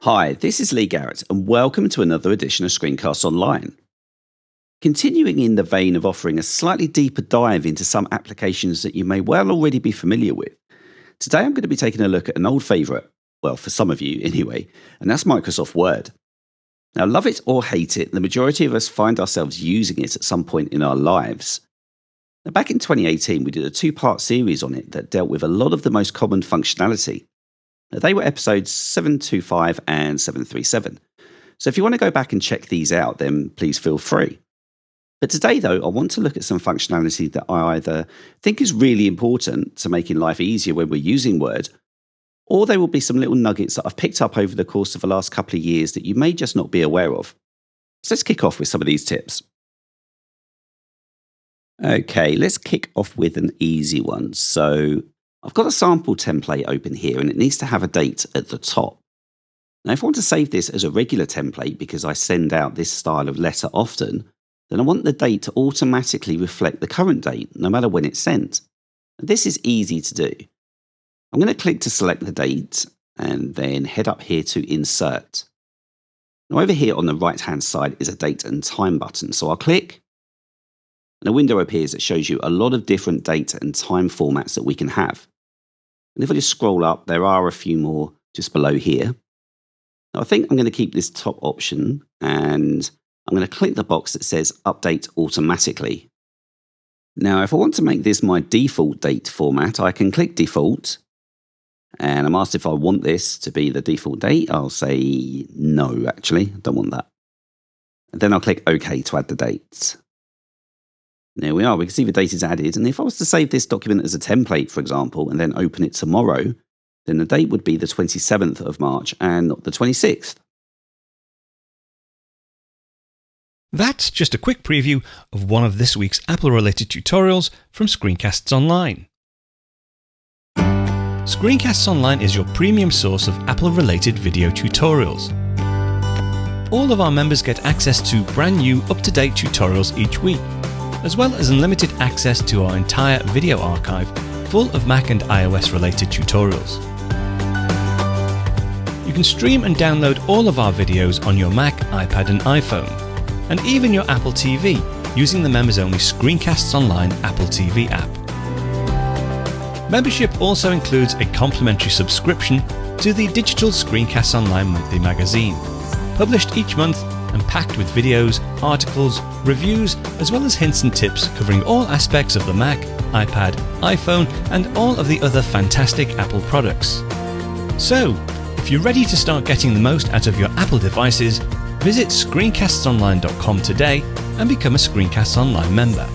Hi, this is Lee Garrett, and welcome to another edition of Screencasts Online. Continuing in the vein of offering a slightly deeper dive into some applications that you may well already be familiar with, today I'm going to be taking a look at an old favourite, well, for some of you anyway, and that's Microsoft Word. Now, love it or hate it, the majority of us find ourselves using it at some point in our lives. Now, back in 2018, we did a two-part series on it that dealt with a lot of the most common functionality. They were episodes 725 and 737. So if you want to go back and check these out, then please feel free. But today, though, I want to look at some functionality that I either think is really important to making life easier when we're using Word, or there will be some little nuggets that I've picked up over the course of the last couple of years that you may just not be aware of. So let's kick off with some of these tips. Okay, let's kick off with an easy one. So I've got a sample template open here and it needs to have a date at the top. Now, if I want to save this as a regular template because I send out this style of letter often, then I want the date to automatically reflect the current date, no matter when it's sent. Now, this is easy to do. I'm going to click to select the date and then head up here to Insert. Now, over here on the right-hand side is a date and time button. So I'll click, and a window appears that shows you a lot of different date and time formats that we can have. And if I just scroll up, there are a few more just below here. Now, I think I'm going to keep this top option and I'm going to click the box that says Update Automatically. Now, if I want to make this my default date format, I can click Default and I'm asked if I want this to be the default date. I'll say no, actually, I don't want that. And then I'll click OK to add the date. There we are, we can see the date is added, and if I was to save this document as a template, for example, and then open it tomorrow, then the date would be the 27th of March and not the 26th. That's just a quick preview of one of this week's Apple-related tutorials from Screencasts Online. Screencasts Online is your premium source of Apple-related video tutorials. All of our members get access to brand new, up-to-date tutorials each week, as well as unlimited access to our entire video archive full of Mac and iOS related tutorials. You can stream and download all of our videos on your Mac, iPad and iPhone, and even your Apple TV using the members-only Screencasts Online Apple TV app. Membership also includes a complimentary subscription to the digital Screencasts Online monthly magazine, published each month and packed with videos, articles, reviews, as well as hints and tips covering all aspects of the Mac, iPad, iPhone, and all of the other fantastic Apple products. So, if you're ready to start getting the most out of your Apple devices, visit screencastsonline.com today and become a Screencasts Online member.